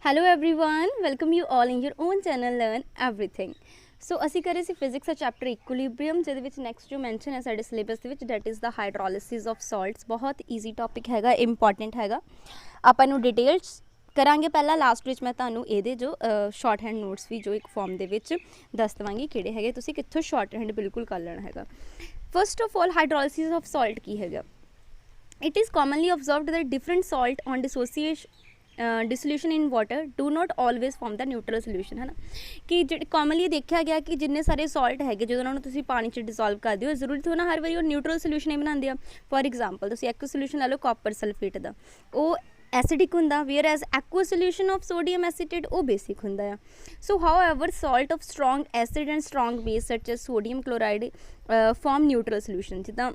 Hello everyone, welcome you all in your own channel Learn Everything. So ਅਸੀਂ ਕਰ ਰਹੇ ਸੀ physics ਦਾ chapter ਇਕੁਇਲਿਬਰੀਅਮ ਜਿਹਦੇ ਵਿੱਚ ਨੈਕਸਟ ਜੋ ਮੈਂਸ਼ਨ ਹੈ ਸਾਡੇ ਸਿਲੇਬਸ ਦੇ ਵਿੱਚ ਦੈਟ ਇਜ਼ ਦਾ ਹਾਈਡਰੋਲਿਸਿਸ ਆਫ ਸਾਲਟਸ। ਬਹੁਤ ਈਜ਼ੀ ਟੌਪਿਕ ਹੈਗਾ, ਇੰਪੋਰਟੈਂਟ ਹੈਗਾ। ਆਪਾਂ ਨੂੰ ਡਿਟੇਲਸ ਕਰਾਂਗੇ। ਪਹਿਲਾਂ ਲਾਸਟ ਵਿੱਚ ਮੈਂ ਤੁਹਾਨੂੰ ਇਹਦੇ ਜੋ ਸ਼ਾਰਟ ਹੈਂਡ ਨੋਟਸ ਵੀ ਜੋ ਇੱਕ ਫਾਰਮ ਦੇ ਵਿੱਚ ਦੱਸ ਦੇਵਾਂਗੀ ਕਿਹੜੇ ਹੈਗੇ, ਤੁਸੀਂ ਕਿੱਥੋਂ ਸ਼ਾਰਟ ਹੈਂਡ ਬਿਲਕੁਲ ਕਰ ਲੈਣਾ ਹੈਗਾ। First of all hydrolysis of salt ਕੀ ਹੈਗਾ? It is commonly observed that different salt on dissolution in water do not always form the neutral solution है ना, कि ਜਿਹੜੇ commonly ਦੇਖਿਆ ਗਿਆ ਕਿ ਜਿੰਨੇ ਸਾਰੇ salt ਹੈਗੇ ਜਦੋਂ ਉਹਨਾਂ ਨੂੰ ਤੁਸੀਂ ਪਾਣੀ 'ਚ ਡਿਸੋਲਵ ਕਰਦੇ ਹੋ ਜ਼ਰੂਰੀ ਥੋੜ੍ਹਾ ਨਾ ਹਰ ਵਾਰੀ ਉਹ ਨਿਊਟਰਲ ਸੋਲਿਊਸ਼ਨ ਹੀ ਬਣਾਉਂਦੇ ਆ। ਫੋਰ ਐਗਜ਼ਾਮਪਲ ਤੁਸੀਂ ਇੱਕ ਸੋਲਿਊਸ਼ਨ ਲੈ ਲਓ ਕਾਪਰ ਸਲਫੇਟ ਦਾ, ਉਹ ਐਸਿਡਿਕ ਹੁੰਦਾ, whereas aqua solution of sodium acetate ਉਹ ਬੇਸਿਕ ਹੁੰਦਾ ਆ। So however salt of strong acid and strong base such as sodium chloride form neutral solution. ਜਿੱਦਾਂ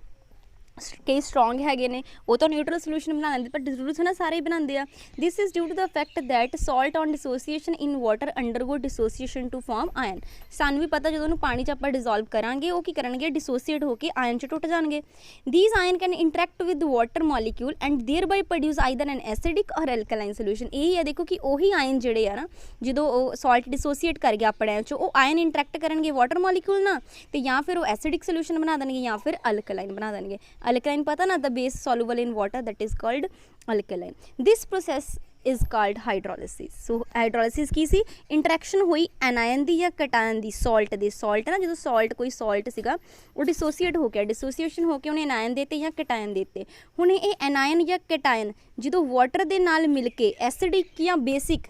ਕਈ ਸਟਰੋਂਗ ਹੈਗੇ ਨੇ ਉਹ ਤਾਂ ਨਿਊਟਰਲ ਸੋਲਿਊਸ਼ਨ ਬਣਾ ਲੈਂਦੇ, ਪਰ ਜ਼ਰੂਰਤ ਨਾ ਸਾਰੇ ਹੀ ਬਣਾਉਂਦੇ ਆ। This is due to the fact that salt on dissociation in water undergo dissociation to form ion. ਸਾਨੂੰ ਵੀ ਪਤਾ ਜਦੋਂ ਉਹਨੂੰ ਪਾਣੀ 'ਚ ਆਪਾਂ ਡਿਜ਼ੋਲਵ ਕਰਾਂਗੇ ਉਹ ਕੀ ਕਰਨਗੇ, ਡਿਸੋਸੀਏਟ ਹੋ ਕੇ ਆਇਨ 'ਚ ਟੁੱਟ ਜਾਣਗੇ। These ion can interact with water molecule and thereby produce either an acidic or alkaline solution. ਇਹ ਹੈ ਦੇਖੋ ਕਿ ਉਹੀ ਆਇਨ ਜਿਹੜੇ ਆ ਨਾ, ਜਦੋਂ ਉਹ ਸਾਲਟ ਡਿਸੋਸੀਏਟ ਕਰ ਗਿਆ ਆਪਣੇ 'ਚ, ਉਹ ਆਇਨ ਇੰਟਰੈਕਟ ਕਰਨਗੇ ਵਾਟਰ ਮੋਲੀਕਿਊਲ ਨਾਲ, ਤੇ ਜਾਂ ਫਿਰ ਉਹ ਐਸਿਡਿਕ ਸੋਲਿਊਸ਼ਨ ਬਣਾ ਦੇਣਗੇ ਜਾਂ ਫਿਰ ਅਲਕਲਾਈਨ ਬਣਾ ਦੇਣਗੇ। alkaline पता ना, the base soluble in water that is called alkaline. This process is called hydrolysis. So hydrolysis की सी इंटरैक्शन हुई एनायन दी या कटायन दी सॉल्ट दे। सॉल्ट ना जो सॉल्ट कोई सॉल्ट सीगा वो डिसोसीएट हो गया, डिसोसीएशन होकर उन्हें एनायन देते या कटायन देते। हुण ये एनायन या कटायन जो वाटर दे नाल मिल के एसिडिक या बेसिक,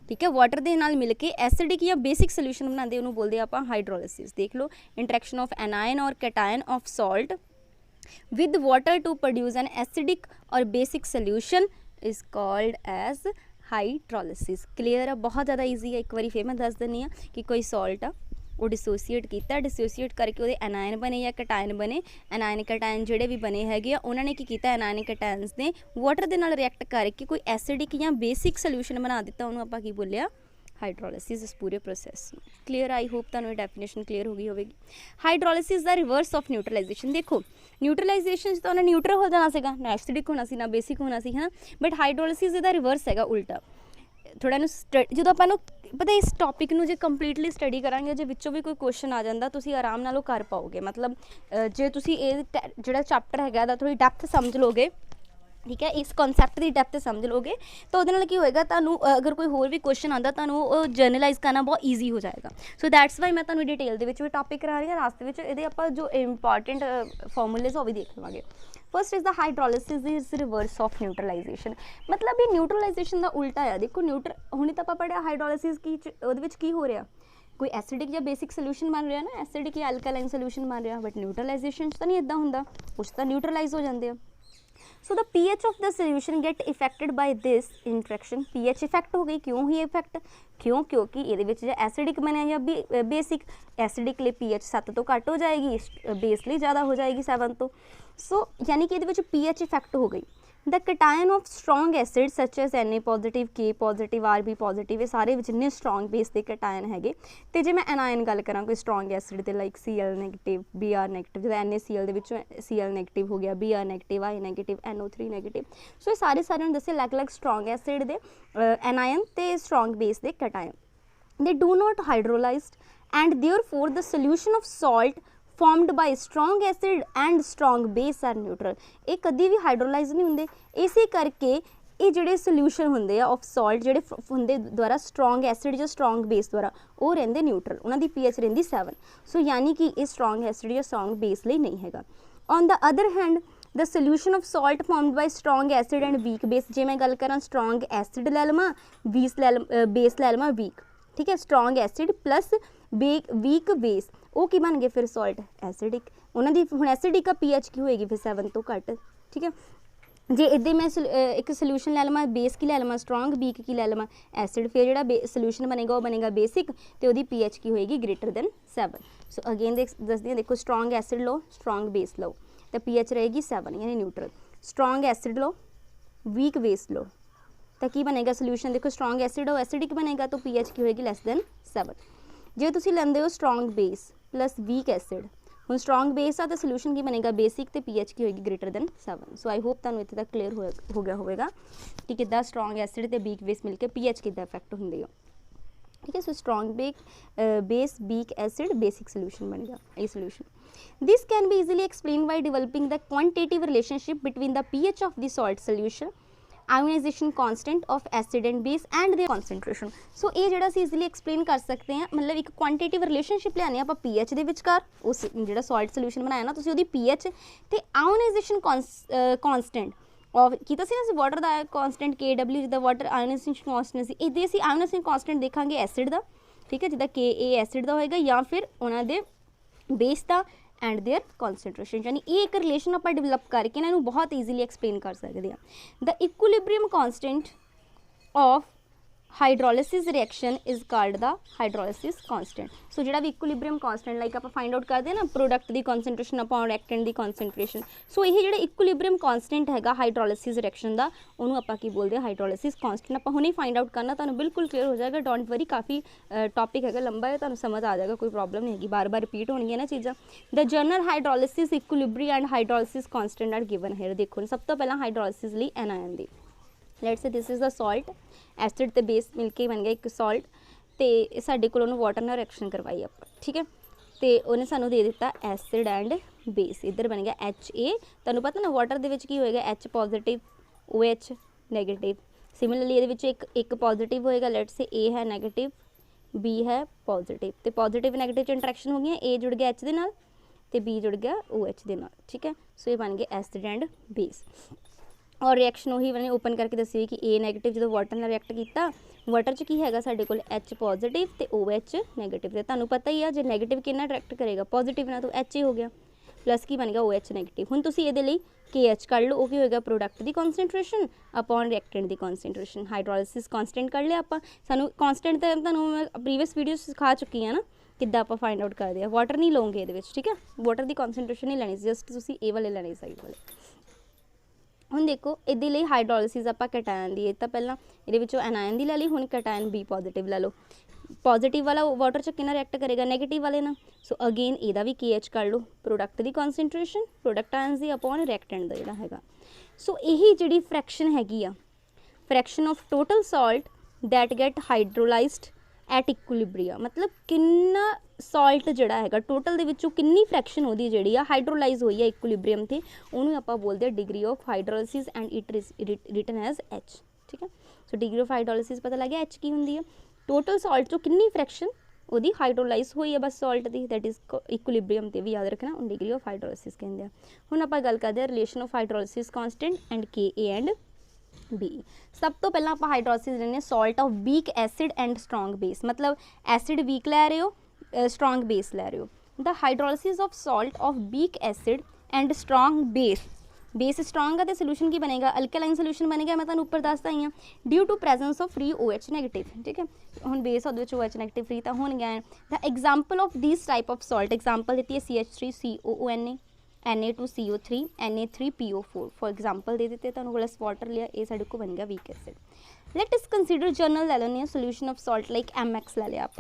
ठीक है, वाटर के नाल मिल के एसिडिक या बेसिक सोल्यूशन बनाते उन्होंने बोलते हैं आप हाइड्रोलिसिस। देख लो, इंटरैक्शन ऑफ एनायन और cation of salt with water to produce an acidic or basic solution is called as hydrolysis। clear है, बहुत ज़्यादा easy है। एक बार फिर मैं दस दिनी कि कोई सॉल्ट आ वो डिसोसीएट किया, डिसोसीएट करके वो एनायन बने या कटायन बने। एनायन कटायन जोड़े भी बने है उन्होंने की किया, एनायन कटायनस ने वाटर के नाल रिएक्ट करके कोई एसिडिक या बेसिक सोल्यूशन बना दिता, उन्होंने आप की बोलिया हाइड्रोलिसिस। इस पूरे प्रोसैस क्लीयर, आई होप तुहानूं डेफिनेशन क्लीयर हो गई होगी। Hydrolysis the reverse of neutralisation. देखो न्यूट्रलाइजेशन तो उन्हें न्यूट्रल हो जाना सीगा, ना एसिडिक होना सी ना बेसिक होना सी, है ना, बट हाइड्रोलिसिस इहदा रिवर्स है, उल्टा। थोड़ा जो आपां पता इस टॉपिक नूं जे कंप्लीटली स्टडी करांगे, जे विचों भी कोई क्वेश्चन आ जाता तुसीं आराम नाल कर पाओगे। मतलब जे तुसीं इह जिहड़ा चैप्टर हैगा दा थोड़ी डेप्थ समझ लोगे, ठीक है, इस कॉन्सैप्ट की डेप्थ समझ लोगे तो वो की होएगा, तुहानूं अगर कोई होर भी क्वेश्चन आता तुहानूं जर्नलाइज करना बहुत ईजी हो जाएगा। सो दैट्स वाई मैं तुहानूं डिटेल दे विच भी टॉपिक करा रही हूँ। रास्ते में ये आप जो इंपॉर्टेंट फॉर्मूलेज वो भी देख लवांगे। First is the hydrolysis is reverse of neutralization. मतलब ये न्यूट्रलाइजेशन का उल्टा है। देखो हुणे तां आपां पढ़िया हाइड्रोलिसिस की उहदे विच की हो रहा, कोई एसिडिक या बेसिक सोल्यूशन बन रहा ना, एसिडिक या अल्कालाइन सोल्यूशन बन रहा, बट न्यूट्रलाइजेशन तो नहीं इदां हुंदा, कुछ तो न्यूट्रलाइज हो जाते हैं। So the pH of the solution get affected by this interaction. pH affect हो गई, क्यों ही इफेक्ट, क्यों, क्योंकि ये एसिडिक बने या बेसिक, एसिडिक लिए pH 7 तो घट हो जाएगी, बेस लिए ज़्यादा हो जाएगी 7 तो। सो यानी कि ये pH इफेक्ट हो गई। The cation of strong acid such as Na positive, K positive, Rb positive, ये सारे जिन्ने स्ट्रॉन्ग बेस के कटायन है। तो जे मैं एनायन गल करा कोई स्ट्रॉन्ग एसिड के like Cl negative, Br negative, जो NaCl Cl नैगेटिव हो गया, Br negative, I negative, NO3 negative. So ये सारे दसे अलग अलग स्ट्रॉन्ग एसिड के एनायन तो स्ट्रॉन्ग बेस के cation, they do not hydrolyzed and therefore the solution of salt formed by strong acid and strong base are neutral. ये कभी भी हाइड्रोलाइज नहीं होंगे, इसी करके ये जोड़े सोल्यूशन होंगे ऑफ सॉल्ट जोड़े होंगे द्वारा स्ट्रॉन्ग एसिड जो स्ट्रॉन्ग बेस द्वारा वो रेंदे न्यूट्रल, उन्होंने pH रेंदी 7। सो यानी कि ये स्ट्रॉन्ग एसिड या स्ट्रॉन्ग बेस लिए नहीं है। On the other hand the solution of salt formed by strong acid and weak base. जे मैं गल करा स्ट्रॉन्ग एसिड लै लवां, बेस लै लवां वीक, ठीक है, strong acid plus weak base, वो की बन गए फिर सॉल्ट एसिडिक। उन्होंने हुण एसिडिक का pH की होएगी फिर 7 तो घट, ठीक है। जे इदे मैं एक सोल्यूशन लै लवां, बेस की लै लवां स्ट्रॉन्ग, वीक की लै लवां एसिड, फिर जो सोल्यूशन बनेगा वो बनेगा बेसिक, तो वो pH की होएगी ग्रेटर दैन 7। सो अगेन दसदी हूँ, देखो स्ट्रॉन्ग एसिड लो, स्ट्रॉन्ग बेस लो, तो pH रहेगी 7 यानी न्यूट्रल। स्ट्रॉन्ग एसिड लो, वीक बेस लो, तो की बनेगा सोल्यूशन, देखो स्ट्रॉन्ग एसिड हो एसिडिक बनेगा तो pH की होएगी लैस दैन 7। जे तुसीं लैंदे हो strong base plus weak acid ਹੁਣ ਸਟਰੋਂਗ ਬੇਸ ਆ ਤਾਂ ਸੋਲੂਸ਼ਨ ਕੀ ਬਣੇਗਾ ਬੇਸਿਕ ਤੇ pH ਕੀ ਹੋਏਗੀ greater then 7। So I hope ਤੁਹਾਨੂੰ ਇੱਥੇ ਤੱਕ ਕਲੀਅਰ ਹੋ ਗਿਆ ਹੋਵੇਗਾ ਕਿ ਕਿੱਦਾਂ ਸਟਰੋਂਗ ਐਸਿਡ ਤੇ ਵੀਕ ਬੇਸ ਮਿਲ ਕੇ pH ਕਿੱਦਾਂ ਇਫੈਕਟ ਹੁੰਦੀ ਆ। ठीक है, so strong base weak acid basic solution बनेगा ये solution. This can be easily explained by developing the quantitative relationship between the pH of the salt solution, ionization constant of acid and base and their concentration. So ये ਜਿਹੜਾ ਅਸੀਂ easily explain ਕਰ ਸਕਦੇ ਹਾਂ, ਮਤਲਬ ਇੱਕ quantitative relationship ਲਿਆਉਂਦੇ ਆਪਾਂ pH ਦੇ ਵਿਚਕਾਰ, ਉਸ ਜਿਹੜਾ salt solution ਬਣਾਇਆ ਨਾ ਤੁਸੀਂ ਉਹਦੀ pH ਤੇ ionization constant ਔਰ ਕੀਤਾ ਸੀ ਨਾ ਅਸੀਂ ਵਾਟਰ ਦਾ ਕੌਂਸਟੈਂਟ KW ਜਿੱਦਾਂ ਵਾਟਰ ਆਇਓਨਾਈਜੇਸ਼ਨ ਕੌਂਸਟੈਂਟ ਸੀ, ਇਹਦੇ ਅਸੀਂ ਆਇਓਨਾਈਜੇਸ਼ਨ ਕੌਂਸਟੈਂਟ ਦੇਖਾਂਗੇ ਐਸਿਡ ਦਾ, ਠੀਕ ਹੈ, ਜਿੱਦਾਂ KA ਐਸਿਡ ਦਾ ਹੋਏਗਾ ਜਾਂ ਫਿਰ ਉਹਨਾਂ ਦੇ ਬੇਸ ਦਾ ਐਂਡ ਦੇਅਰ ਕੌਂਸਨਟ੍ਰੇਸ਼ਨ। ਯਾਨੀ ਇਹ ਇੱਕ ਰਿਲੇਸ਼ਨ ਆਪਾਂ ਡਿਵੈਲਪ ਕਰਕੇ ਇਹਨਾਂ ਨੂੰ ਬਹੁਤ ਈਜ਼ੀਲੀ ਐਕਸਪਲੇਨ ਕਰ ਸਕਦੇ ਹਾਂ। ਦ ਇਕੁਇਲਿਬਰੀਅਮ ਕੌਂਸਟੈਂਟ ਆਫ ਹਾਈਡਰੋਲਿਸਿਸ ਰਿਐਕਸ਼ਨ ਇਜ਼ ਕਾਲਡ ਦਾ ਹਾਈਡਰੋਲਿਸਿਸ ਕੌਂਸਟੈਂਟ। ਸੋ ਜਿਹੜਾ ਵੀ ਇਕੁਇਲਿਬਰੀਅਮ ਕੌਂਸਟੈਂਟ ਲਾਈਕ ਆਪਾਂ ਫਾਈਂਡ ਆਊਟ ਕਰਦੇ ਹਾਂ ਨਾ ਪ੍ਰੋਡਕਟ ਦੀ ਕੌਂਸਨਟ੍ਰੇਸ਼ਨ ਅਪੋਨ ਰਿਐਕਟੈਂਟ ਦੀ ਕੌਂਸਨਟ੍ਰੇਸ਼ਨ, ਸੋ ਇਹ ਜਿਹੜਾ ਇਕੁਇਲਿਬਰੀਅਮ ਕੌਂਸਟੈਂਟ ਹੈਗਾ ਹਾਈਡਰੋਲਿਸਿਸ ਰਿਐਕਸ਼ਨ ਦਾ ਉਹਨੂੰ ਆਪਾਂ ਕੀ ਬੋਲਦੇ ਹਾਂ ਹਾਈਡਰੋਲਿਸਿਸ ਕੌਂਸਟੈਂਟ। ਆਪਾਂ ਹੁਣੇ ਫਾਈਂਡ ਆਊਟ ਕਰਨਾ, ਤੁਹਾਨੂੰ ਬਿਲਕੁਲ ਕਲੀਅਰ ਹੋ ਜਾਏਗਾ, ਡੋਂਟ ਵਰੀ, ਕਾਫੀ ਟੌਪਿਕ ਹੈਗਾ ਲੰਬਾ ਹੈ, ਤੁਹਾਨੂੰ ਸਮਝ ਆ ਜਾਏਗਾ, ਕੋਈ ਪ੍ਰੋਬਲਮ ਨਹੀਂ ਹੈਗੀ, ਬਾਰ ਬਾਰ ਰਿਪੀਟ ਹੋਣਗੀਆਂ ਨਾ ਚੀਜ਼ਾਂ। The general hydrolysis equilibria and hydrolysis constant are given here. ਦੇਖੋ ਸਭ ਤੋਂ ਪਹਿਲਾਂ ਹਾਈਡਰੋਲਿਸਿਸ ਲਈ ਐਨਾਇਨ ਦੀ, let's say this is the salt, acid ਤੇ ਬੇਸ ਮਿਲ ਕੇ ਬਣ ਗਿਆ ਇੱਕ ਸॉल्ट, ਤੇ ਸਾਡੇ ਕੋਲ ਉਹਨੂੰ ਵਾਟਰ ਨਾਲ ਰਿਐਕਸ਼ਨ ਕਰਵਾਈ ਆਪਾਂ, ਠੀਕ ਹੈ, ਤੇ ਉਹਨੇ ਸਾਨੂੰ ਦੇ ਦਿੱਤਾ ਐਸਿਡ ਐਂਡ ਬੇਸ, ਇੱਧਰ ਬਣ ਗਿਆ HA। ਤੁਹਾਨੂੰ ਪਤਾ ਨਾ ਵਾਟਰ ਦੇ ਵਿੱਚ ਕੀ ਹੋਏਗਾ H positive OH negative, similarly ਇਹਦੇ ਵਿੱਚ ਇੱਕ ਪੋਜ਼ਿਟਿਵ ਹੋਏਗਾ, ਲੈਟਸ ਸੇ A ਹੈ ਨੈਗੇਟਿਵ B ਹੈ ਪੋਜ਼ਿਟਿਵ, ਤੇ ਪੋਜ਼ਿਟਿਵ ਨੈਗੇਟਿਵ 'ਚ ਇੰਟਰੈਕਸ਼ਨ ਹੋ ਗਈਆਂ, A ਜੁੜ ਗਿਆ H ਦੇ ਨਾਲ ਤੇ B ਜੁੜ ਗਿਆ OH ਦੇ ਨਾਲ, ਠੀਕ ਹੈ। ਸੋ ਇਹ ਬਣ ਗਿਆ ਐਸਿਡ ਐਂਡ ਬੇਸ। और रिएक्शन वही मैंने ओपन करके दसी कि A नैगेटिव जो वाटर ने रिएक्ट किया, वाटर च की है साढ़े को H पॉजिटिव तो OH नैगेटिव, तो तुहानूं पता ही है जो नैगेटिव कितना रिएक्ट करेगा पॉजिटिव ना, तो H ही हो गया, प्लस की बन गया OH नैगेटिव। हुण तुसीं इहदे लई KH कढ़ लो, की होएगा प्रोडक्ट की कॉन्सनट्रेशन अपॉन रिएक्टेंट की कॉन्सनट्रेशन। हाइड्रोलिसिस कॉन्सटेंट कढ़ लिया आपां, सानूं कॉन्सटेंट तो तुहानूं मैं प्रीवियस वीडियो सिखा चुकी हाँ ना किद्दां आपां फाइंड आउट करदे आ। वाटर नहीं लओगे इहदे विच, ठीक है, वाटर की कॉन्सनट्रेशन नहीं लैनी, जस्ट तुसीं ए वाले लैने साइड वाले। ਹੁਣ ਦੇਖੋ ਇਹਦੇ ਲਈ ਹਾਈਡਰੋਲਿਸਿਸ ਆਪਾਂ ਕੈਟਾਇਨ ਦੀ, ਇਹ ਤਾਂ ਪਹਿਲਾਂ ਇਹਦੇ ਵਿੱਚੋਂ ਐਨਾਇਨ ਦੀ ਲੈ ਲਈ, ਹੁਣ ਕੈਟਾਇਨ B ਪੋਜ਼ਿਟਿਵ ਲੈ ਲਓ। ਪੋਜ਼ਿਟਿਵ ਵਾਲਾ ਵਾਟਰ 'ਚ ਕਿੰਨਾ ਰਿਐਕਟ ਕਰੇਗਾ ਨੈਗੇਟਿਵ ਵਾਲੇ ਨਾਲ, ਸੋ ਅਗੇਨ ਇਹਦਾ ਵੀ KH ਕਰ ਲਓ, ਪ੍ਰੋਡਕਟ ਦੀ ਕੌਨਸਨਟ੍ਰੇਸ਼ਨ ਪ੍ਰੋਡਕਟ ਆਇਨਸ ਦੀ ਅਪੋਨ ਰਿਐਕਟੈਂਟ ਦਾ ਜਿਹੜਾ ਹੈਗਾ। ਸੋ ਇਹੀ ਜਿਹੜੀ ਫ੍ਰੈਕਸ਼ਨ ਹੈਗੀ ਆ, fraction of total salt that get hydrolyzed at equilibria, मतलब ਕਿੰਨਾ ਸਾਲਟ ਜਿਹੜਾ ਹੈਗਾ ਟੋਟਲ ਦੇ ਵਿੱਚੋਂ ਕਿੰਨੀ ਫ੍ਰੈਕਸ਼ਨ ਉਹਦੀ ਜਿਹੜੀ ਆ ਹਾਈਡਰੋਲਾਈਜ਼ ਹੋਈ ਆ ਇਕੁਇਲਿਬਰੀਅਮ ਤੇ, ਉਹਨੂੰ ਆਪਾਂ ਬੋਲਦੇ ਆ degree of hydrolysis and it is written as H, ਠੀਕ ਹੈ। ਸੋ ਡਿਗਰੀ ਆਫ ਹਾਈਡਰੋਲਿਸਿਸ ਪਤਾ ਲੱਗ ਗਿਆ H ਕੀ ਹੁੰਦੀ ਆ, ਟੋਟਲ ਸਾਲਟ ਚੋਂ ਕਿੰਨੀ ਫ੍ਰੈਕਸ਼ਨ ਉਹਦੀ ਹਾਈਡਰੋਲਾਈਜ਼ ਹੋਈ ਆ ਬਸ ਸਾਲਟ ਦੀ, ਦੈਟ ਇਜ਼ ਇਕੁਇਲਿਬਰੀਅਮ ਤੇ ਵੀ ਯਾਦ ਰੱਖਣਾ, ਉਹਨੂੰ ਡਿਗਰੀ ਆਫ ਹਾਈਡਰੋਲਿਸਿਸ ਕਹਿੰਦੇ ਆ। ਹੁਣ ਆਪਾਂ ਗੱਲ ਕਰਦੇ ਆ relation of hydrolysis constant and KA and B। सब तो पहला आप हाइड्रोलिसिस लेने salt of weak acid and strong base, मतलब एसिड वीक लै रहे हो स्ट्रॉन्ग बेस लै रहे हो। The hydrolysis of salt of weak acid and strong base, base strong है तो सोल्यूशन की बनेगा अल्कलाइन सोल्यूशन बनेगा, मैं तुहानूं उपर दसदा ही हाँ due to presence of free OH negative, ठीक है। हुण बेस ਉਹਦੇ ਵਿੱਚ OH नैगेटिव फ्री तो हो गया। The example of this type of salt, example दी है CH3COONA Na2CO3 Na3PO4 for example दे देते, तुहानूं ग्लास वाटर लिया, ये साडे को बन गया weak acid. Let us consider journal ले लेने solution of salt like MX ले लिया आप,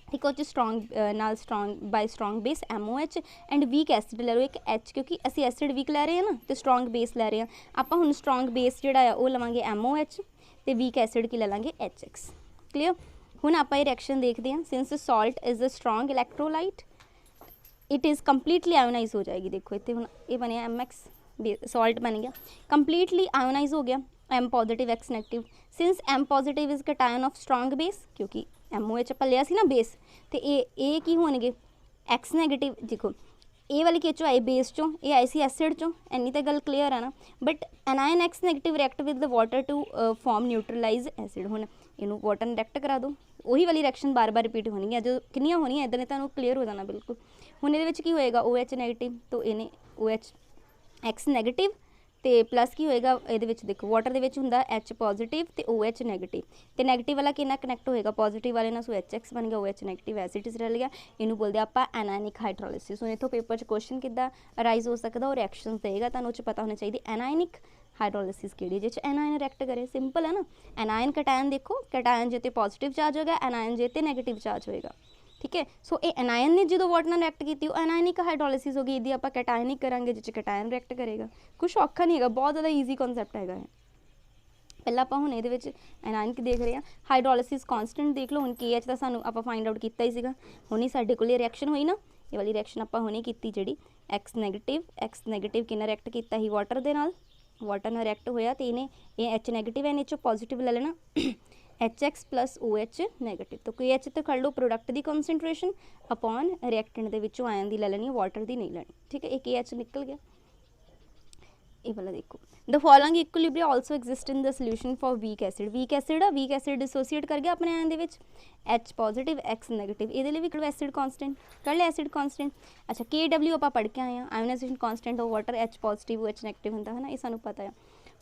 ठीक है, स्ट्रॉन्ग नाल strong bye strong base MOH and weak acid ले लो एक H, क्योंकि असी एसिड वीक लै रहे हैं ना तो स्ट्रॉन्ग बेस लै रहे हैं आप। हुण स्ट्रॉन्ग बेस जिहड़ा आ वो लवांगे MOH तो वीक एसिड की ले लांगे HX, क्लीयर। हुण आपां ये रिएक्शन देखते हैं, since salt is a strong electrolyte it is completely ionize हो जाएगी। देखो इतने हूँ ये बने MX सॉल्ट बन गया, कंप्लीटली आयोनाइज हो गया, M positive X negative. Since M positive is cation of strong base, क्योंकि MOH आप लिया सी ना बेस, तो ये की होणगे X नैगेटिव। देखो ए वाली किस चो आए बेस चों, ये आई सी एसिड चों, इन्नी तो गल क्लीयर है ना। But anion X negative react with the water to form neutralize acid. हुण इनू वाटर ने रिएक्ट करा दो, वही वाली रिएक्शन बार बार रिपीट होनी है, जो किनियां होनी इदां ने तुहानूं क्लीयर हो जाना बिल्कुल। हुण इहदे विच की होएगा OH नैगेटिव, तो इहने OH X नैगेटिव तो प्लस की होएगा ये देखो वाटर दे विच हुंदा H पॉजिटिव तो OH नैगेटिव, तो नैगेटिव वाला कितना कनैक्ट होएगा पॉजिटिव वाले ना, सो HX बन गया OH नैगेटिव एसिड इज रह गया। इनू बोलते हैं आप एनायनिक हाइड्रोलिसिस। हुण इत्थों पेपर च क्वेश्चन किद्दां अराइज हो सकता और रिएक्शनस देगा, तुहानूं च पता होना चाहिए एनायनिक हाइड्रोलिसिस किहड़ी जिस एनायन रिएक्ट करे, सिंपल है ना। एनायन कैटायन देखो, कैटायन जे ते पॉजिटिव चार्ज होगा, एनायन जे ते नैगेटिव चार्ज होएगा, ठीक है। सो ये एनायन ने जो वाटर नाल रिएक्ट की एनायनिक हाइड्रोलिसिस होगी, यदि आप कैटायनिक करांगे जिस कैटायन रिएक्ट करेगा। कुछ औखा नहीं है, बहुत ज़्यादा ईजी कॉन्सैप्ट है। पहला आप हुण इहदे विच एनायनिक देख रहे हैं, हाइड्रोलिसिस कॉन्सटेंट देख लो। हुण KH का सानू आप फाइंड आउट किया ही सीगा, हुणे साडे कोल रिएक्शन हुई ना, ये वाली रिएक्शन आप हुणे कीती जिहड़ी एक्स नैगेटिव किन्ना रिएक्ट किया ही वाटर दे नाल, वाटर नाल रिएक्ट होया तो इन्हें ये H नैगेटिव है, NH पॉजिटिव ले लेना HX प्लस OH नैगेटिव। तो KH तो कर लो प्रोडक्ट की कॉन्सनट्रेशन अपॉन रिएक्टेंट के विचों आयन की ले लेनी, वाटर की नहीं लेनी, ठीक है। एक KH निकल गया। ये वाला देखो, the following equilibrium also exist in the solution for weak acid. Weak acid dissociate कर गया अपने आयन दे विच, H पॉजिटिव X नैगेटिव। ये लिए भी एसिड कॉन्सटेंट कर लिया, एसिड कॉन्सटेंट। अच्छा KW आप पढ़ के आए हैं, ionization constant of water H positive OH negative होंदा है ना, ये सानू पता है।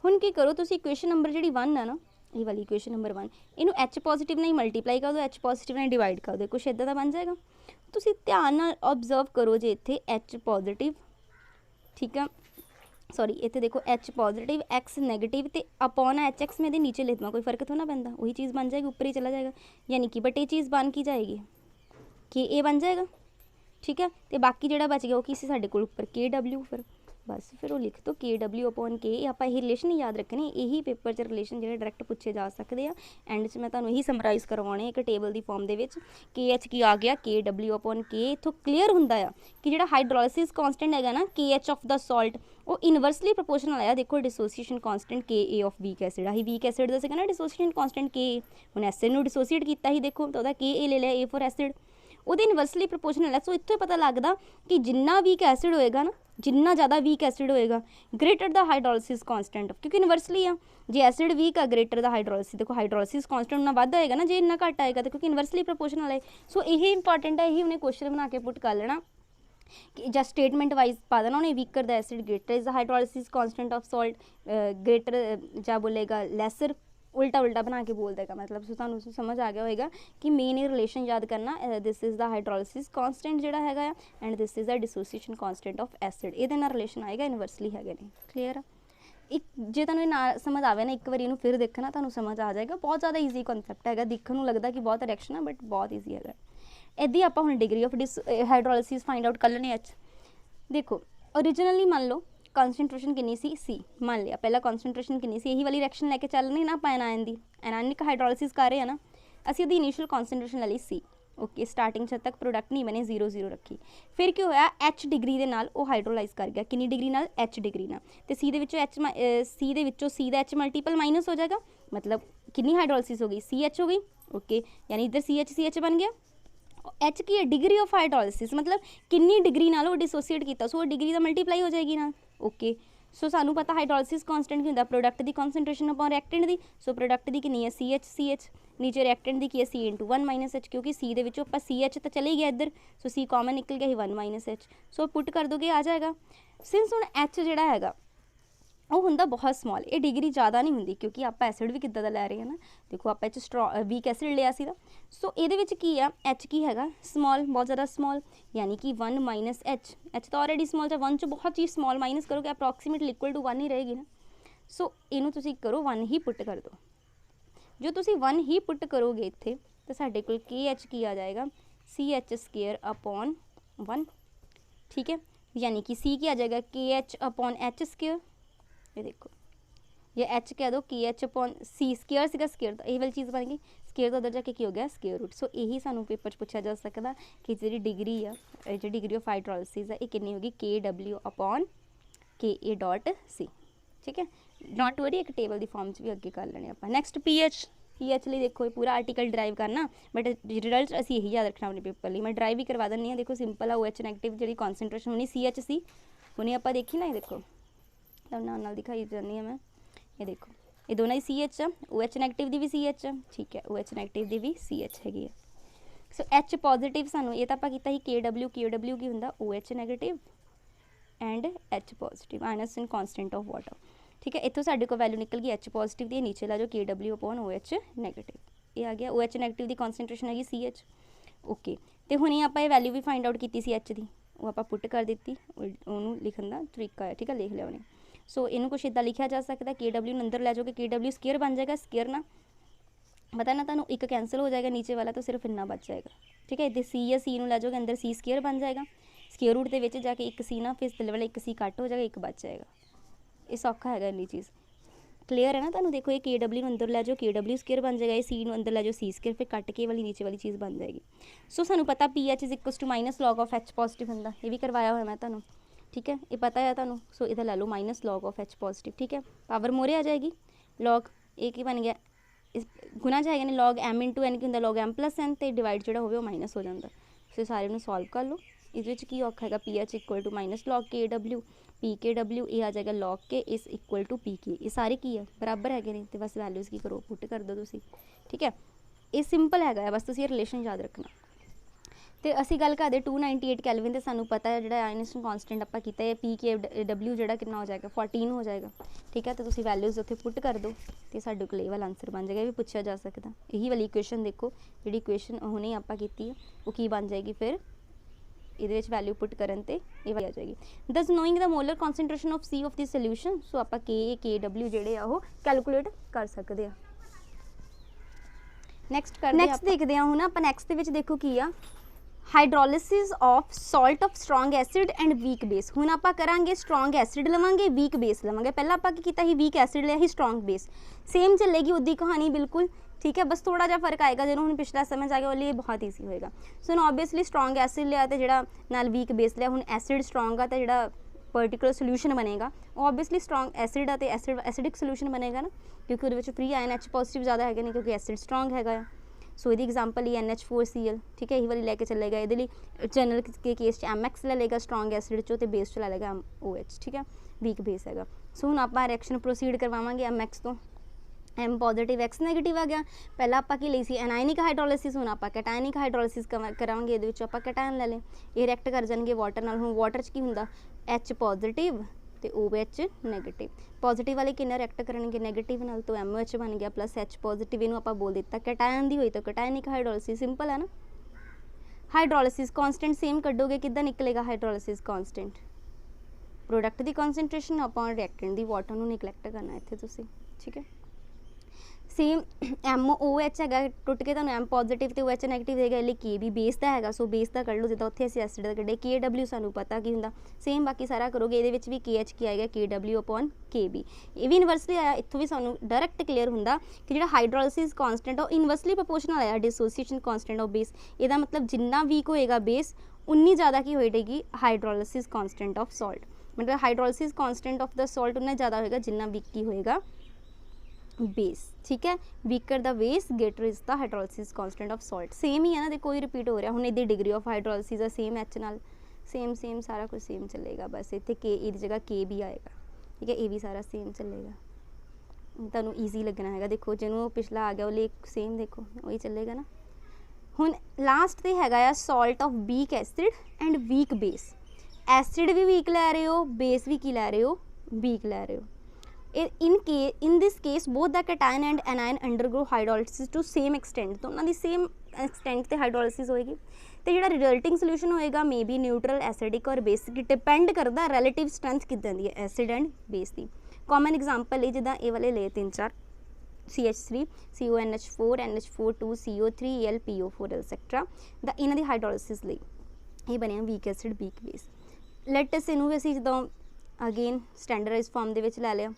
हुण की करो तुसीं इक्वेशन नंबर जी 1 है ना, ये वाली इक्वेशन नंबर 1, इनू H पॉजिटिव नहीं मल्टीप्लाई कर दो, H पॉजिटिव नहीं डिवाइड कर दो, कुछ इदां दा बन जाएगा। तुसीं ध्यान नाल ऑब्जर्व करो जे इत्थे H पॉजिटिव, ठीक है, सॉरी इतने देखो H पॉजिटिव X नैगेटिव तो अपॉन HX में नीचे लिख दूँ, कोई फर्क थोड़ा ना पैंदा, वही चीज़ बन जाएगी, ऊपर ही चला जाएगा। यानी कि बट ये चीज़ बन की जाएगी कि ए बन जाएगा, ठीक है। तो बाकी जो बच गया वो किसी साढ़े को ऊपर KW, फिर बस फिर वो लिख दो KW अपॉन K। आप यही रिलेशन याद रखने, यही पेपर च रिलेशन जो डायरैक्ट पूछे जा सकते हैं। एंड च मैं तुम्हें यही समराइज़ करवाने एक टेबल की फॉर्म के KH की आ गया KW अपॉन K। इतों क्लीयर होंदा है कि जो हाइड्रोलिसिस कॉन्सटेंट है ना KH ऑफ द सॉल्ट, वो इनवर्सली प्रोपोर्शनल आया। देखो dissociation constant KA of weak acid, अभी वीक एसिड का सीगा ना डिसोसीएशन कॉन्सटेंट KA, हुण एसिड नूं डिसोसीएट किया ही, देखो तो KA ले लिया A फॉर एसिड, वो इनवर्सली प्रोपोर्शनल है। सो इत्थों पता लगता कि जिन्ना वीक एसिड होएगा ना, जिन्ना ज़्यादा वीक एसिड होएगा ग्रेटर द हाइड्रोलिसिस कॉन्सटेंट, क्योंकि इनवर्सली आ, जे एसिड वीक आ ग्रेटर द हाइड्रोलिसिस, देखो हाइड्रोलिसिस कॉन्सटेंट उन्ना वध होएगा ना, जे इन्ना घट आएगा तो क्योंकि इनवर्सली प्रोपोर्शनल है। सो यही इंपॉर्टेंट है, यही उन्हें क्वेश्चन बना के पुट कर लेना कि जस्ट स्टेटमेंट वाइज पा देना उन्हें, weaker the acid greater is the hydrolysis constant of salt, greater जा बोलेगा लेसर, उल्टा उल्टा बना के बोल देगा। मतलब तुहानूं समझ आ गया होगा कि मेन ही रिलेशन याद करना, this is the hydrolysis constant जिहड़ा हैगा and this is the dissociation constant of acid, ये नाल रिलेशन आएगा, इनवर्सली है नहीं। क्लीयर है। एक जे तुहानूं ना समझ आवे ना, एक बार इनू फिर देखना तुहानूं समझ आ जाएगा। बहुत ज़्यादा ईजी कॉन्सैप्ट है, देखने को लगता कि बहुत डायरैक्शन है बट बहुत ईजी है। इदी आप हुण degree of hydrolysis find out कर लेने। देखो ओरिजिनली मान लो कॉन्सनट्रेशन कितनी सी C, मान लिया पहला कॉन्सनट्रेशन कितनी सी, यही वाली रिएक्शन लैके चल रही ना आप एनायन की, एनायनिक हाइड्रोलिसिस कर रहे हैं ना, असी दी इनिशियल कॉन्सनट्रेशन ले ली C, ओके। स्टार्टिंग से तक प्रोडक्ट नहीं बने, 0 0 रखी। फिर क्या होया H डिग्री के नाल वो हाइड्रोलाइज कर गया, कितनी डिग्री नाल H डिग्री नाल, तो C C का H मल्टीपल माइनस हो जाएगा, मतलब कितनी हाइड्रोलिसिस हो गई CH हो गई, ओके। यानी इधर CH बन गया। H की है डिग्री ऑफ हाइड्रोलिसिस, मतलब कितनी डिग्री नाल वो डिसोसीएट किया, सो डिग्री का मल्टीप्लाई हो जाएगी ना, ओके। सो सानू पता हाइड्रोलिसिस कॉन्सटेंट की होंदा प्रोडक्ट की कॉन्सनट्रेशन अपॉन रिएक्टेंट की। सो प्रोडक्ट की कितनी है CH, नीचे रिएक्टेंट की है C इंटू 1 माइनस H, क्योंकि C दे विचों CH तो चले गया इधर, सो C कॉमन निकल गया ही 1 माइनस H। सो पुट कर दोगे आ जाएगा। सिंस हुण H जिहड़ा हैगा वो होंदा बहुत स्मॉल, ये डिग्री ज़्यादा नहीं होंदी, क्योंकि आप एसिड भी किद्दां दा लै रहे हैं ना, देखो आप वीक एसिड लिया सी। सो ये की है H की हैगा स्मॉल, बहुत ज़्यादा स्मॉल, यानी कि 1 माइनस H, H तो ऑलरेडी स्मॉल, जब 1 चो बहुत चीज़ स्मॉल माइनस करोगे अप्रॉक्सीमेटली इक्वल टू 1 ही रहेगी ना। सो इनू तुसीं करो 1 ही पुट कर दो, जो तुसीं 1 ही पुट करोगे इत्थे तो साडे कोल KH की आ जाएगा CH स्केयर अपॉन 1, ठीक है। यानी कि C की आ जाएगा KH अपॉन H स्केयर, ये देखो ये H कह दो KH अपॉन C स्केयर सीगा, स्केयर तो यही वाली चीज़ बन गई, स्केयर तो उधर जाके की हो गया स्केयर रूट। सो यही सानू पेपर च पूछा जा सकता कि जी डिग्री आ, जी डिग्री ऑफ हाइड्रोलिसिस है, ये कितनी होगी KW upon KA dot C, ठीक है। नॉट वरी, एक टेबल की फॉर्म भी अगे कर लेने आप। नैक्सट पीएच लिए देखो पूरा आर्टिकल ड्राइव करना, बट रिजल्ट असी यही याद रखना अपने पेपर लिए। मैं ड्राइव भी करवा देनी है, देखो सिंपल है। OH नैगेटिव जी कॉन्सनट्रेशन होनी CH सी, उन्हें आप देखी ना, ये देखो तब नाल दिखाई जानी है मैं, ये देखो ये दोनों ही CH है, OH नैगेटिव की भी CH है, ठीक है, OH नैगेटिव की भी CH हैगी है। सो H पॉजिटिव सानू ये तो आप किया ही KW की होंदा OH negative and H positive minus in constant of water, ठीक है। इतों साढ़े को वैल्यू निकल गई H पॉजिटिव की, नीचे ला जो KW अपॉन OH नैगेटिव, ये आ गया। OH नैगेटिव की कॉन्सनट्रेशन हैगी CH, ओके। तो हुणे आप ये वैल्यू भी फाइंड आउट की H की, वो आप पुट कर दी, उन्होंने लिखने का तरीका है, ठीक है, लिख लिया उन्हें। सो इनू कुछ इदा लिखा जा सकता है KW अंदर लै जाओगे KW स्केयर बन जाएगा, स्केयर ना पता ना तुहानूं एक कैंसल हो जाएगा नीचे वाला, तो सिर्फ इन्ना बच जाएगा। ठीक है, इधर सी या सी नूं लै जाओगे अंदर सी स्केयर बन जाएगा, स्केयर रूट के जाके एक सी ना, फिर थल्ले वाला एक सी कट हो जाएगा, एक बच जाएगा। ये सौखा है इन्नी चीज़, क्लीयर है ना तुहानूं। देखो ये के डब्ल्यू अंदर लै जाओ, के डब्ल्यू स्केयर बन जाएगा, ये सी अंदर लै जाओ, सी स्केयर, फिर कट के वाली नीचे वाली चीज़ बन जाएगी। सो सानूं पता P H is equals to minus log of H positive होंदा, ये भी करवाया हुआ मैं तुहानूं। ठीक है, ये पता है तुहानूं। सो इधर लै लो minus log of H positive. ठीक है, पावर मोरे आ जाएगी, लॉग ये की बन गया इस गुना जाएगा नहीं, लॉग एम इंटू एन की होंदा, लॉग एम प्लस एन, तो डिवाइड जो हो माइनस हो जाता। सो सारे नूं सॉल्व कर लो। इस की औखा है P H equal to minus log K W, P K W ये आ जाएगा लॉग के इस इक्वल टू पी के, ये सारे की है बराबर है नहीं, तो बस वैल्यूज़ की करो पुट कर दो तुसी। ठीक है, ये सिंपल है, बस तुसी रिलेशन याद रखना। तो असी गल करते 298 कैलविन, तो सानू पता है जो आयनिस्टन कॉन्सटेंट आप किया है पी के डब्ल्यू जो कितना हो जाएगा 14 हो जाएगा। ठीक है, तो तुसी वैल्यूज़ उत्थे पुट कर दो, तो साडे कोल ये वाला आंसर बन जाएगा। ये भी पूछा जा सकता, यही वाली इक्वेशन देखो जी इक्वेशन हुणे आप की वो की बन जाएगी, फिर ये वैल्यू पुट करन ते ये आ जाएगी। Thus knowing the molar concentration of C of the solution, so आप के डब्ल्यू जोड़े कैलकुलेट कर सकते हैं। नैक्सट देखते हैं हूँ आप नैक्सट देखो की आ hydrolysis of salt of strong acid and weak base. हुण आप करांगे स्ट्रॉन्ग एसिड लवांगे, वीक बेस लवांगे। पहला आप किया ही वीक एसिड लिया ही स्ट्रॉन्ग बेस, सेम चलेगी उदी कहानी बिल्कुल। ठीक है, बस थोड़ा जा फर्क आएगा जो हम पिछला समझ आ गया, वो लिए बहुत ईजी होएगा। सो ऑब्वियसली स्ट्रॉन्ग एसिड लिया तो जो नाल वीक बेस लिया, हुण एसिड स्ट्रॉन्ग आ तो जो पर्टिकुलर सोल्यूशन बनेगा ऑब्वियसली स्ट्रॉन्ग एसिड आ तो एसिडिक सोल्यूशन बनेगा ना, क्योंकि वो फ्री आयन एच पॉजिटिव ज़्यादा है नहीं, क्योंकि एसिड स्ट्रॉन्ग है। सो ये एग्जाम्पल ही NH4Cl। ठीक है, यही वाली लैके चलेगा। ये जनरल के केस MX ले लेगा स्ट्रॉन्ग एसिड चो, तो बेस चला लेगा OH। ठीक है, वीक बेस है। सो हुण आप रिएक्शन प्रोसीड करवावांगे MX तो M पॉजिटिव X नैगेटिव आ गया। पहला आप की ली सी एनायनिक हाइड्रोलिसिस, हुण आप कैटायनिक हाइड्रोलिसिस करांगे। ये आप कैटायन ले लें, ये रिएक्ट कर जाएंगे वाटर नाल। हुण वाटर च की हुंदा H पॉजिटिव तो OH नैगेटिव, पॉजिटिव वाले किन्ना रिएक्ट करेंगे नैगेटिव नाल, तो MOH बन गया प्लस H पॉजिटिव। इनू आप बोल दिता कैटायन दी हुई तो कैटायनिक हाइड्रोलिसिस, सिंपल है ना। हाइड्रोलिसिस कॉन्स्टेंट सेम कड्डोगे, किद्दां निकलेगा हाइड्रोलिसिस कॉन्स्टेंट, प्रोडक्ट की concentration upon reactant the water नू निगलैक्ट करना इत्थे तुसीं। ठीक है, सेम MOH है टुट के तुहानूं M पॉजिटिव तो OH नैगेटिव देगा, इसलिए के भी बेस का है। सो बेस का कढ़ लो, जिद्दां उत्थे असीं एसिड का कढ़े। KW सानूं पता की हुंदा, सेम बाकी सारा करोगे। ये भी KH की आएगा KW अपॉन KB, ये भी इनवर्सली आया। इत्थों भी सानूं डायरैक्ट क्लीयर हुंदा कि जिहड़ा हाइड्रोलिसिस कॉन्स्टेंट है इनवर्सली प्रोपोर्शनल आया डिसोसीएशन कॉन्स्टेंट ऑफ बेस। इसदा मतलब जिन्ना वीक होएगा बेस उन्नी ज़्यादा की होएगी हाइड्रोलिसिस कॉन्स्टेंट ऑफ सॉल्ट, मतलब hydrolysis constant of the salt उन्ना ज़्यादा होएगा जिन्ना वीक की होएगा बेस। ठीक है, weaker the base greater is the hydrolysis constant of salt. Same ही है ना, देखो कोई रिपीट हो रहा हुण इहदी डिग्री ऑफ हाइड्रोलिसिस है सेम H नाल, सेम सारा कुछ सेम चलेगा। बस इत्थे के इहदी जगह के भी आएगा। ठीक है, ये भी सारा सेम चलेगा, तुहानूं ईजी लगना है। देखो जिन्हों पिछला आ गया वो सेम देखो वही चलेगा ना। हुण लास्ट ते हैगा salt of weak acid and weak base. Acid भी वीक लै रहे हो, बेस भी की लै रहे हो, वीक लै रहे हो। in this case both the cation and anion undergo hydrolysis to same extent, तो उन्होंने सेम एक्सटेंट ते हाइड्रोलिसिस होएगी। तो जो रिजल्टिंग सोल्यूशन होएगा मे बी न्यूट्रल एसिडिक और बेसिक, डिपेंड करता रिलेटिव स्ट्रेंथ किदां दी है एसिड एंड बेस की। कॉमन एग्जाम्पल है जिदा ये वाले ले 3-4 CH3 CONH4 NH4 CO3 Al PO4 etcetera the इन्हां दी हाइड्रोलिसिस लई ये बने weak acid weak base. Let's इनू भी असीं जदों अगेन स्टैंडर्डाइज फॉर्म दे विच लै लिया,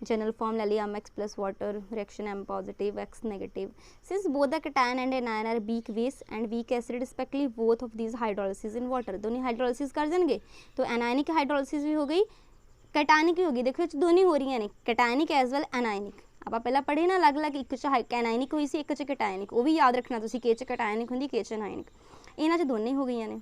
जनरल फॉर्म ले लिया MX plus water, reaction M positive X negative. Since both the cation and anion are weak base and weak acid respectively both of these hydrolysis in water, दोनों hydrolysis कर जाएंगे। तो एनायनिक हाइड्रोलिसिस भी हो गई, cationic भी होगी। देखो दोनों हो रही हैं कैटायनिक एज वेल एनायनिक। आप पहला पढ़े ना अलग अलग, एक एनायनिक हुई सी एक कैटायनिक, वो भी याद रखना तुसीं के कैटायनिक होंदी के एनायनिक, इन्हां च दोनों हो गई ने।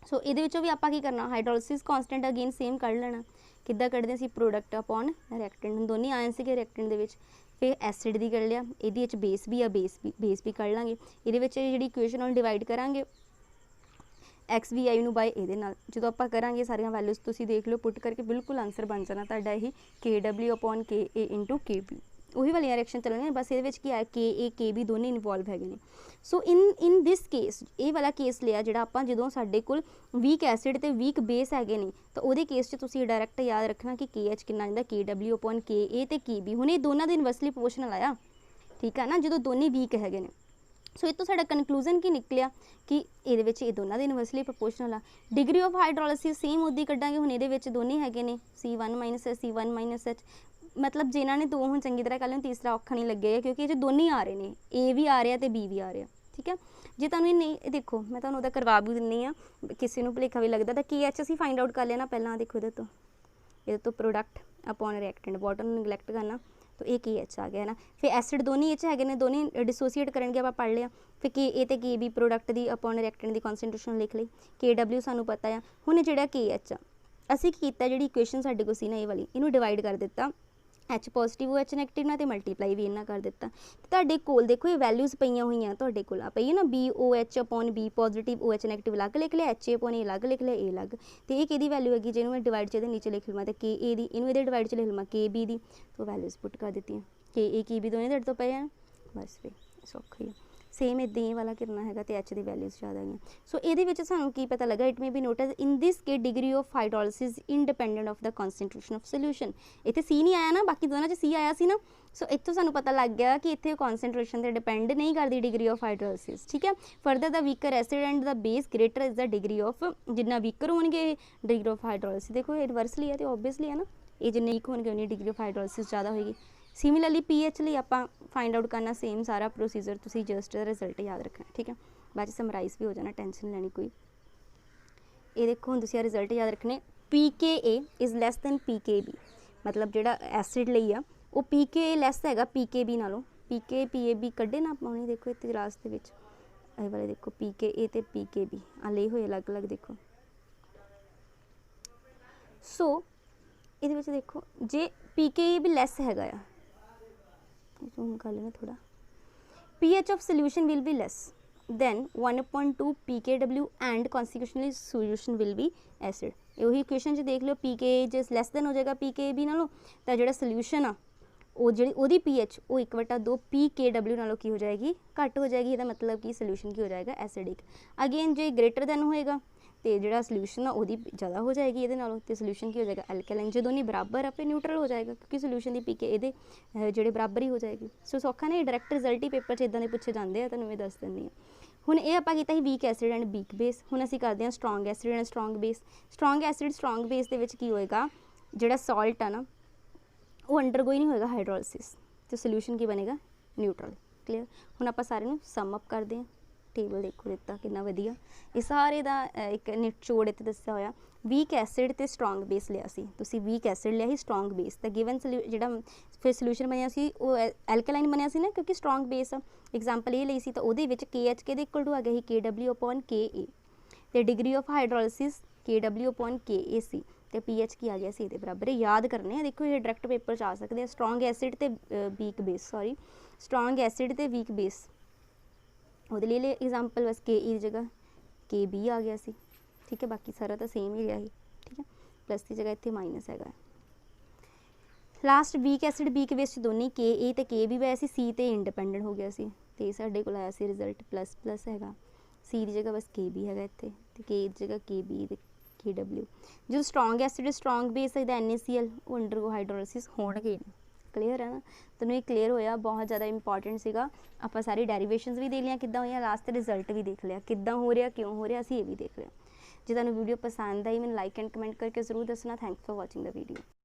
सो ये भी आप करना हाइड्रोलिसिस कॉन्स्टेंट अगेन सेम कढ़ लेना, किद्दां कढ़दे असीं प्रोडक्ट अपॉन रिएक्टेंट, दोनों आए थे रिएक्टेंट दे विच। फिर एसिड की कढ़ लिया, ये बेस भी आ बेस भी कढ़ लाँगे। ये जी इक्वेशन हम डिवाइड करांगे XVI नूं बाय इहदे नाल, जो आप करांगे सारियां वैल्यूज़ तुसीं देख लो पुट करके बिल्कुल आंसर बन जाना तुहाडा यही KW upon KA into KB। वही वाली रिएक्शन चलनी, बस ये की है KA KB दोनों इनवॉल्व है। सो इन दिस केस ये वाला केस लिया जो आप जो साडे कोल वीक एसिड तो वीक बेस है नहीं, तो वो केस तुसीं डायरैक्ट याद रखना कि KH कितना आंदा KW अपॉन KA तो KB। हुण ये दोनों दे इनवर्सली प्रोपोर्शनल आया, ठीक है ना, जो दोनों वीक हैगे ने। सो इतों साडा कनकलूजन की निकलिया कि ये दोनों दे इनवर्सली प्रपोर्शनल आ। डिग्री ऑफ हाइड्रोलिसिस सेम उदी कड्डांगे, हुण ये दोनों हैगे ने C1 - C1 - H, मतलब जिन्होंने दो हुण चंगी तरह कर लिया, तीसरा औखा नहीं लगेगा क्योंकि ये दोनों ही आ रहे हैं, ए भी आ रहा तो बी भी आ रहा। ठीक है, जे तुहानूं नहीं देखो मैं तुहानूं उहदा करवा भी दिंदी आ, किसी नूं भुलेखा भी लगदा तो KH असीं फाइंड आउट कर लेना पहलां। देखो ये तो product upon reactant water neglect करना, तो ये KH आ गया है ना। फिर एसिड दोनों ये है, दोनों डिसोसीएट करनगे, आप पढ़ लिया। फिर KA ते KB प्रोडक्ट की अपॉन रिएक्टेंट की कॉन्सनट्रेशन लिख ली। KW सानू पता है। हुण जिहड़ा KH आ, असीं की कीता, जिहड़ी इक्वेशन साडे कोल सी ना ये वाली, इनू डिवाइड कर दिता H पॉजिटिव OH नैगेटिव ना, तो मल्टीप्लाई भी इन्ना कर दिता। तुहाडे कोल देखो ये वैल्यूज़ पईयां होईयां, तुहाडे कोल आ पई है ना BOH upon B positive OH negative अलग लिख लिया, HA अपॉन A अलग लिख लिया, A अलग। तो ये किहदी वैल्यू हैगी, जिहनूं मैं डिवाइड च नीचे लिख लवां तो KA दी, इनू इहदे डिवाइड च लिख लवां KB दी, तो वैल्यूज़ पुट कर दित्तियां। KA KB दोनों तुहाडे तो पए हैं, बस फिर सौखा ही। सेम इदां ही वाला करना है तो H की वैल्यूज़ ज़्यादा ही। सो ये सानू की पता लगा, it may be note as in this case degree of hydrolysis independent of the concentration of solution. इतने C नहीं आया ना, बाकी दोनों च C आया सी ना। सो इत्थों सानू पता लग गया कि इतने कॉन्सनट्रेशन से डिपेंड नहीं करती डिग्री ऑफ हाइड्रोलिसिस। ठीक है, further the weaker acid and the base greater is the degree of, Jinnah weaker होंगे डिग्री ऑफ हाइड्रोलिसिस, देखो रिवर्सली है तो ऑब्वियसली है ना, ये जिन्ने वीक होंगे उन्नी डिग्री ऑफ हाइड्रोलिसिस ज़्यादा होगी। सिमिलरली पीएच लिए आप फाइंड आउट करना, सेम सारा प्रोसीजर, तुसी जस्ट रिजल्ट याद रखना। ठीक है, बाद समराइज भी हो जाना, टेंशन लेनी कोई। ये देखो हुण तुसी रिजल्ट याद रखने, PKA is less than PKB, मतलब जो एसिड ਲਈ आ वो PKA लैस हैगा PKB नालों। PK PAB कड्ढे ना ਆਪਾਂ हुणे, देखो इत्थे ग्लास दे विच ये वाले देखो PKA ते PKB आ ले होए अलग अलग देखो। सो ये देखो जे PKA भी लैस हैगा आ, जूम कर लेना थोड़ा, pH of solution will be less then 1/2 pKw and consequently solution will be acid। यही इक्वेशन देख लो, PKA जे लैस दैन हो जाएगा PKB नालों, तो जो सोल्यूशन आ वो जी pH वो 1/2 pKw नालों की हो जाएगी, घट हो जाएगी। ये मतलब कि सोल्यूशन की हो जाएगा एसिडिक। अगेन जो ग्रेटर दैन होएगा तो जो सोल्यूशन आ वो ज़्यादा हो जाएगी ये नालों, तो सोल्यूशन की हो जाएगा एल्केलाइन। जो दोनों बराबर है फिर न्यूट्रल हो जाएगा, क्योंकि सोल्यूशन की PK ये जोड़े बराबर ही हो जाएगी। सो सौखा नहीं, डायरैक्ट रिजल्ट ही पेपर इदां दे पूछे जाते हैं, तुहानूं मैं दस दिंदी हां। हुण ये आपां कीता weak acid and weak base, हुण असीं करदे हां strong acid and strong base. Strong acid strong base दे विच की होएगा, जिहड़ा सॉल्ट आ ना वो अंडरगो ही नहीं होएगा हाइड्रोलिसिस, तो सोल्यूशन की बनेगा न्यूट्रल। क्लीयर, हुण आपां सारे नूं सम अप करदे हां। टेबल देखो दिता कितना वधिया, ये सारे दा एक निचोड़ इत्थे दस्सिया होया। वीक एसिड ते स्ट्रॉन्ग बेस लिया सी, तुसीं वीक एसिड लिया ही स्ट्रॉन्ग बेस, तो गिवन जिहड़ा फिर सोल्यूशन बनिया सी वो एल्केलाइन बनिया सी ना, क्योंकि स्ट्रॉन्ग बेस एग्जाम्पल ये लई सी, तो उहदे विच KH के इक्वल टू आ गया ही KW अपॉन KA, तो degree of hydrolysis KW upon KA सी, तो PH की आ गया सी ये बराबर। याद करने हैं, देखो ये डायरैक्ट पेपर आ सकते हैं। स्ट्रॉन्ग एसिड ते weak base, sorry strong acid ते वीक बेस, ਉਹਦੇ ਲਈ एग्जाम्पल बस KE की जगह KB आ गया सी। ठीक है, बाकी सारा तो सेम ही रहा ही। ठीक है, प्लस की जगह इतने माइनस है। Last week acid weak base दोनों KA तो KB वैसे सी, C तो इंडिपेंडेंट हो गया सी, तो साढ़े को आया सी रिजल्ट प्लस प्लस है। C की जगह बस KB है इतने, तो K की जगह KB तो KW। जो स्ट्रॉन्ग एसिड स्ट्रॉन्ग बेस है NaCl वो अंडरगो हाइड्रोलिसिस होणगे। क्लीयर है ना, तो ये क्लीयर होया, बहुत ज़्यादा इंपॉर्टेंट सीगा। आप सारी डेरीवेशनस भी देख लिया किद्दां होईयां, लास्ट रिजल्ट भी देख लिया किद्दां हो रहा, क्यों हो रहा, असीं ये भी देख लिया। जे तुहानूं वीडियो पसंद आई मैंने लाइक एंड कमेंट करके जरूर दसना। Thanks for watching the video.